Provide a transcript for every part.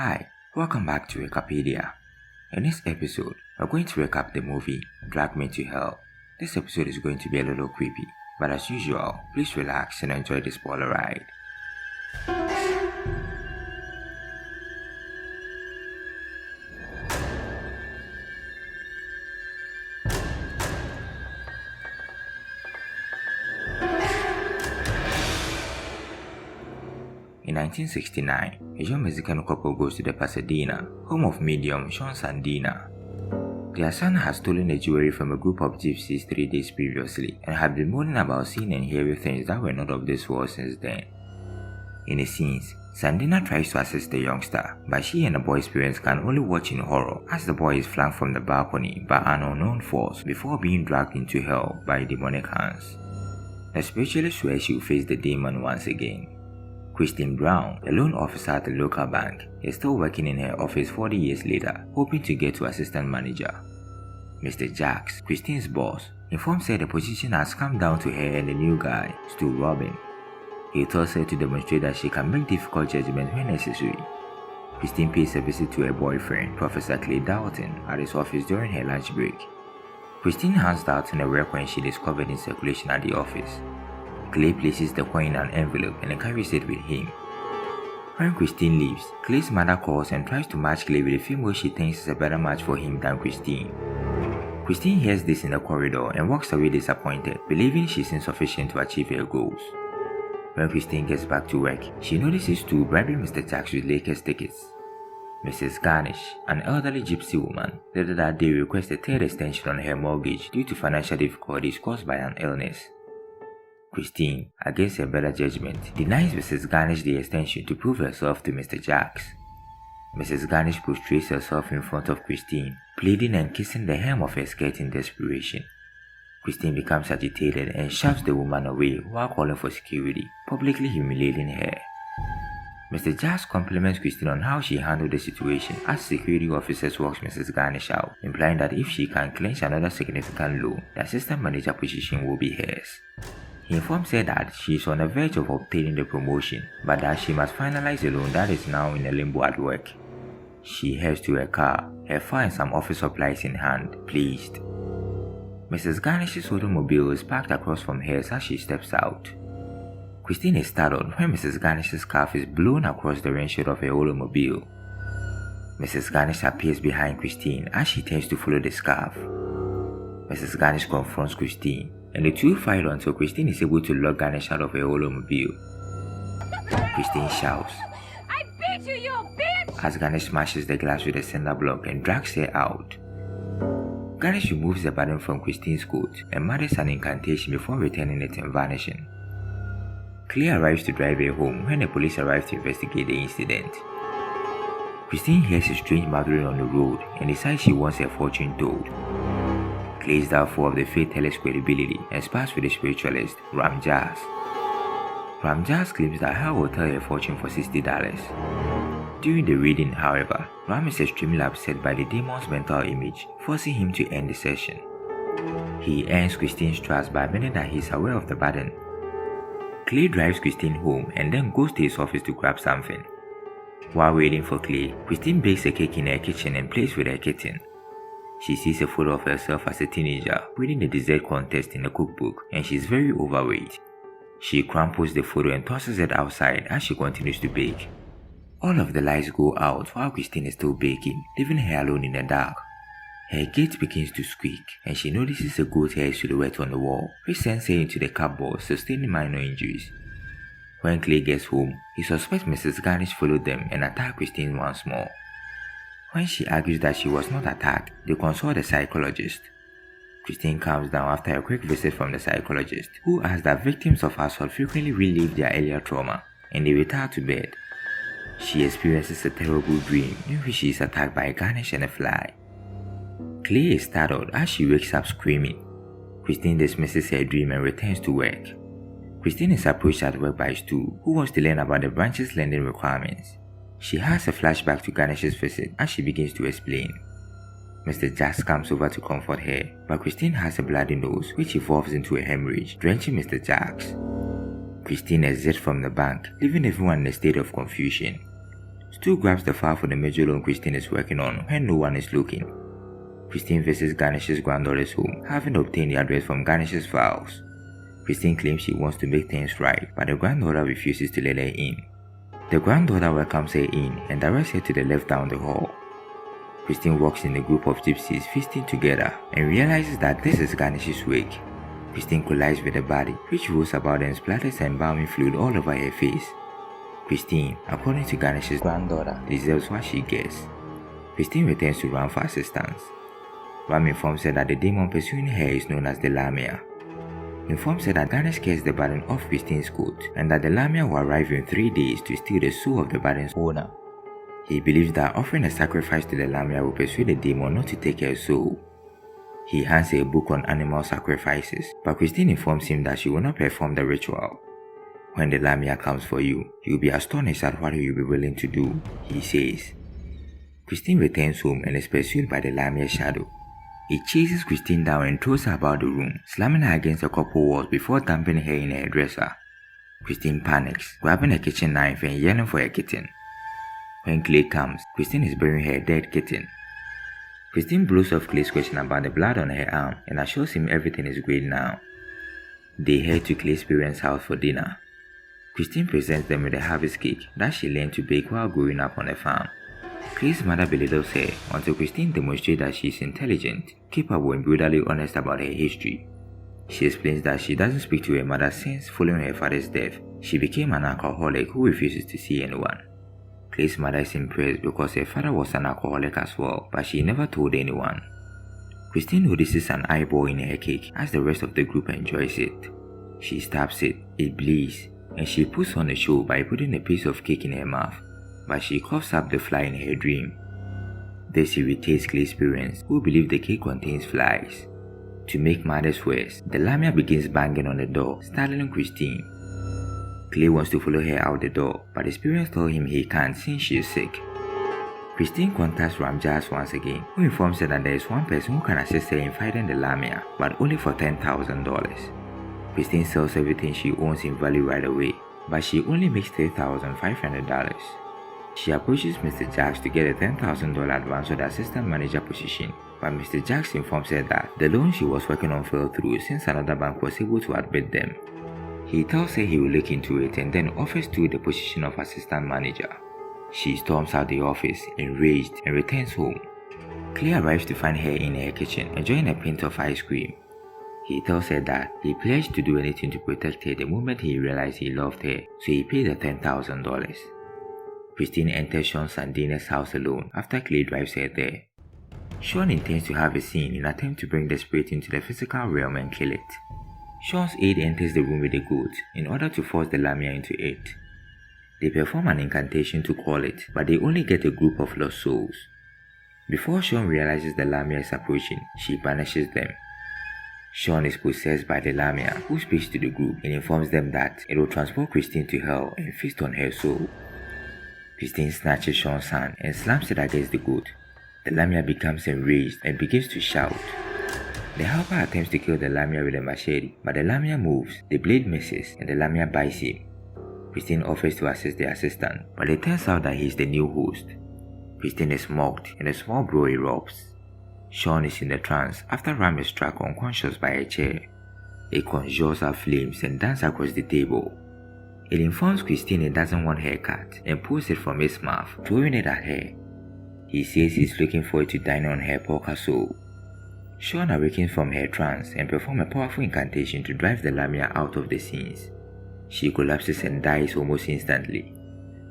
Hi, welcome back to Wikipedia. In this episode, we're going to recap the movie Drag Me to Hell. This episode is going to be a little creepy, but as usual, please relax and enjoy the spoiler ride. In 1969, a young Mexican couple goes to the Pasadena, home of medium Sean Sandina. Their son had stolen the jewelry from a group of gypsies 3 days previously and had been moaning about seeing and hearing things that were not of this world since then. In the scenes, Sandina tries to assist the youngster, but she and the boy's parents can only watch in horror as the boy is flanked from the balcony by an unknown force before being dragged into hell by demonic hands. The spiritualist swears she will face the demon once again. Christine Brown, a loan officer at the local bank, is still working in her office 40 years later, hoping to get to assistant manager. Mr. Jacks, Christine's boss, informs her the position has come down to her and the new guy, Stu Robin. He tells her to demonstrate that she can make difficult judgments when necessary. Christine pays a visit to her boyfriend, Professor Clay Dalton, at his office during her lunch break. Christine hands Dalton a rare coin she discovered in circulation at the office. Clay places the coin in an envelope and carries it with him. When Christine leaves, Clay's mother calls and tries to match Clay with a female she thinks is a better match for him than Christine. Christine hears this in the corridor and walks away disappointed, believing she's insufficient to achieve her goals. When Christine gets back to work, she notices Stu bribing Mr. Jacks with Lakers tickets. Mrs. Garnish, an elderly gypsy woman, later that day requests a third extension on her mortgage due to financial difficulties caused by an illness. Christine, against her better judgment, denies Mrs. Garnish the extension to prove herself to Mr. Jacks. Mrs. Garnish prostrates herself in front of Christine, pleading and kissing the hem of her skirt in desperation. Christine becomes agitated and shoves the woman away while calling for security, publicly humiliating her. Mr. Jacks compliments Christine on how she handled the situation as security officers walks Mrs. Garnish out, implying that if she can clinch another significant loan, the assistant manager position will be hers. He informs her that she is on the verge of obtaining the promotion, but that she must finalize a loan that is now in a limbo at work. She heads to her car, her file and some office supplies in hand, pleased. Mrs. Garnish's automobile is parked across from hers as she steps out. Christine is startled when Mrs. Garnish's scarf is blown across the windshield of her automobile. Mrs. Garnish appears behind Christine as she turns to follow the scarf. Mrs. Garnish confronts Christine, and the two fight until Christine is able to lug Garnish out of her automobile. Christine shouts, "I beat you, you bitch!" as Garnish smashes the glass with a cinder block and drags her out. Garnish removes the button from Christine's coat and mutters an incantation before returning it and vanishing. Clay arrives to drive her home when the police arrive to investigate the incident. Christine hears a strange muttering on the road and decides she wants her fortune told. Clay is doubtful of the faith teller's credibility and spars with the spiritualist, Ramjas. Ramjas claims that her will tell her fortune for $60. During the reading, however, Ram is extremely upset by the demon's mental image, forcing him to end the session. He earns Christine's trust by admitting that he is aware of the burden. Clay drives Christine home and then goes to his office to grab something. While waiting for Clay, Christine bakes a cake in her kitchen and plays with her kitten. She sees a photo of herself as a teenager winning the dessert contest in the cookbook, and she is very overweight. She crumples the photo and tosses it outside as she continues to bake. All of the lights go out while Christine is still baking, leaving her alone in the dark. Her gate begins to squeak, and she notices a goat hair silhouette on the wall, which sends her into the cupboard, sustaining minor injuries. When Clay gets home, he suspects Mrs. Garnish followed them and attacked Christine once more. When she argues that she was not attacked, they consult the psychologist. Christine calms down after a quick visit from the psychologist, who asks that victims of assault frequently relive their earlier trauma, and they retire to bed. She experiences a terrible dream in which she is attacked by a Garnish and a fly. Clay is startled as she wakes up screaming. Christine dismisses her dream and returns to work. Christine is approached at work by Stu, who wants to learn about the branch's lending requirements. She has a flashback to Garnish's visit as she begins to explain. Mr. Jacks comes over to comfort her, but Christine has a bloody nose which evolves into a hemorrhage, drenching Mr. Jacks. Christine exits from the bank, leaving everyone in a state of confusion. Stu grabs the file for the major loan Christine is working on when no one is looking. Christine visits Ganesh's granddaughter's home, having obtained the address from Ganesh's files. Christine claims she wants to make things right, but the granddaughter refuses to let her in. The granddaughter welcomes her in and directs her to the left down the hall. Christine walks in a group of gypsies feasting together and realizes that this is Ganesh's wake. Christine collides with the body, which rolls about and splatters embalming fluid all over her face. Christine, according to Ganesh's granddaughter, deserves what she gets. Christine returns to Ram for assistance. Ram informs her that the demon pursuing her is known as the Lamia. He informs her that Ganesh gets the burden off Christine's coat and that the Lamia will arrive in 3 days to steal the soul of the burden's owner. He believes that offering a sacrifice to the Lamia will persuade the demon not to take her soul. He hands her a book on animal sacrifices, but Christine informs him that she will not perform the ritual. When the Lamia comes for you, you'll be astonished at what you'll be willing to do, he says. Christine returns home and is pursued by the Lamia's shadow. It chases Christine down and throws her about the room, slamming her against a couple walls before dumping her in her dresser. Christine panics, grabbing a kitchen knife and yelling for her kitten. When Clay comes, Christine is burying her dead kitten. Christine blows off Clay's question about the blood on her arm and assures him everything is great now. They head to Clay's parents' house for dinner. Christine presents them with a harvest cake that she learned to bake while growing up on a farm. Clay's mother belittles her until Christine demonstrates that she is intelligent, capable and brutally honest about her history. She explains that she doesn't speak to her mother since following her father's death. She became an alcoholic who refuses to see anyone. Clay's mother is impressed because her father was an alcoholic as well, but she never told anyone. Christine notices an eyeball in her cake as the rest of the group enjoys it. She stabs it, it bleeds, and she puts on a show by putting a piece of cake in her mouth, but she coughs up the fly in her dream. This irritates Clay's parents, who believe the cake contains flies. To make matters worse, the Lamia begins banging on the door, startling Christine. Clay wants to follow her out the door, but his parents tell him he can't since she is sick. Christine contacts Ramjas once again, who informs her that there is one person who can assist her in fighting the Lamia, but only for $10,000. Christine sells everything she owns in value right away, but she only makes $3,500. She approaches Mr. Jacks to get a $10,000 advance for the assistant manager position, but Mr. Jacks informs her that the loan she was working on fell through since another bank was able to outbid them. He tells her he will look into it and then offers to the position of assistant manager. She storms out the office, enraged, and returns home. Clay arrives to find her in her kitchen enjoying a pint of ice cream. He tells her that he pledged to do anything to protect her the moment he realized he loved her, so he paid the $10,000. Christine enters Sean Sandina's house alone after Clay drives her there. Sean intends to have a scene in an attempt to bring the spirit into the physical realm and kill it. Sean's aide enters the room with the goat in order to force the Lamia into it. They perform an incantation to call it, but they only get a group of lost souls. Before Sean realizes the Lamia is approaching, she banishes them. Sean is possessed by the Lamia, who speaks to the group and informs them that it will transport Christine to hell and feast on her soul. Christine snatches Sean's hand and slams it against the goat. The Lamia becomes enraged and begins to shout. The helper attempts to kill the Lamia with a machete, but the Lamia moves, the blade misses, and the Lamia bites him. Christine offers to assist the assistant, but it turns out that he is the new host. Christine is mocked and a small brawl erupts. Sean is in a trance after Ram is struck unconscious by a chair. It conjures up flames and dances across the table. It informs Christine it doesn't want her cat and pulls it from its mouth, throwing it at her. He says he's looking forward to dining on her porker soul. Sean awakens from her trance and performs a powerful incantation to drive the Lamia out of the scenes. She collapses and dies almost instantly.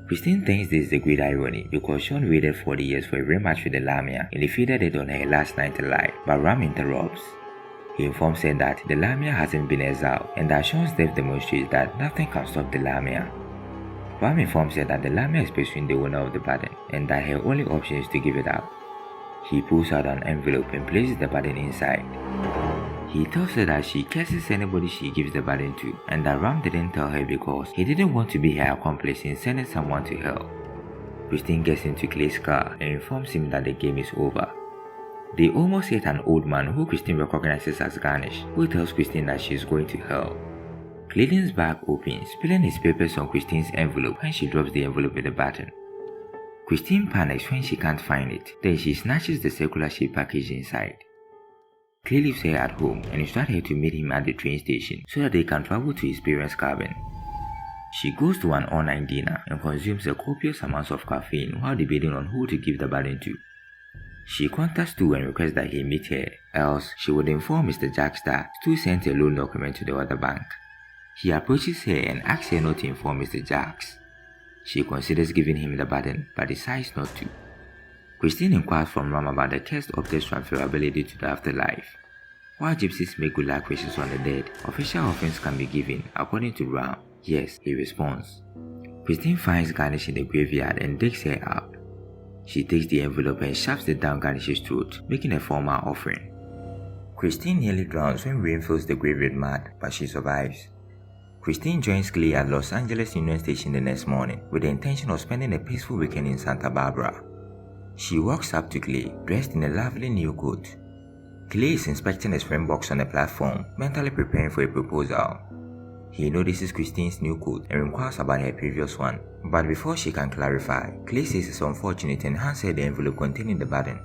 Christine thinks this is a great irony because Sean waited 40 years for a rematch with the Lamia and defeated it on her last night alive, but Ram interrupts. He informs her that the Lamia hasn't been exiled and that Sean's death demonstrates that nothing can stop the Lamia. Ram informs her that the Lamia is pursuing the owner of the burden and that her only option is to give it up. He pulls out an envelope and places the burden inside. He tells her that she curses anybody she gives the burden to and that Ram didn't tell her because he didn't want to be her accomplice in sending someone to hell. Christine gets into Clay's car and informs him that the game is over. They almost hit an old man who Christine recognizes as Ganesh, who tells Christine that she is going to hell. Clayton's bag opens, spilling his papers on Christine's envelope when she drops the envelope with the button. Christine panics when she can't find it, then she snatches the circular-shaped package inside. Clay leaves her at home and instructs her to meet him at the train station so that they can travel to his parents' cabin. She goes to an online dinner and consumes a copious amount of caffeine while debating on who to give the burden to. She contacts Stu and requests that he meet her, else she would inform Mr. Jacks that Stu sent a loan document to the other bank. He approaches her and asks her not to inform Mr. Jacks. She considers giving him the burden but decides not to. Christine inquires from Ram about the test object's transferability to the afterlife. While gypsies make good luck wishes on the dead, official offerings can be given, according to Ram. Yes, he responds. Christine finds Garnish in the graveyard and digs her up. She takes the envelope and shoves it down Garnish's throat, making a formal offering. Christine nearly drowns when rain fills the grave with mud, but she survives. Christine joins Clay at Los Angeles Union Station the next morning with the intention of spending a peaceful weekend in Santa Barbara. She walks up to Clay, dressed in a lovely new coat. Clay is inspecting his friend box on the platform, mentally preparing for a proposal. He notices Christine's new coat and inquires about her previous one, but before she can clarify, Clay says it's unfortunate and hands her the envelope containing the burden.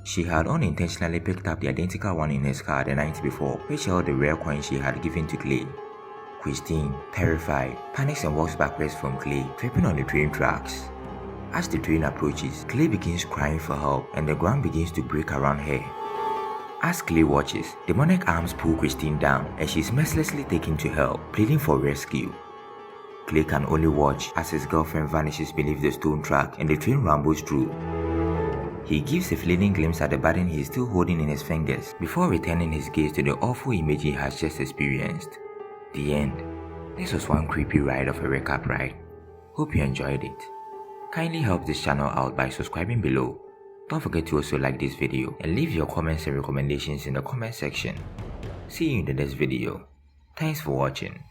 She had unintentionally picked up the identical one in his car the night before, which held the rare coin she had given to Clay. Christine, terrified, panics and walks backwards from Clay, tripping on the train tracks. As the train approaches, Clay begins crying for help and the ground begins to break around her. As Clay watches, demonic arms pull Christine down and she is mercilessly taken to hell, pleading for rescue. Clay can only watch as his girlfriend vanishes beneath the stone track and the train rumbles through. He gives a fleeting glimpse at the burden he is still holding in his fingers before returning his gaze to the awful image he has just experienced. The end. This was one creepy ride of a recap ride. Hope you enjoyed it. Kindly help this channel out by subscribing below. Don't forget to also like this video and leave your comments and recommendations in the comment section. See you in the next video. Thanks for watching.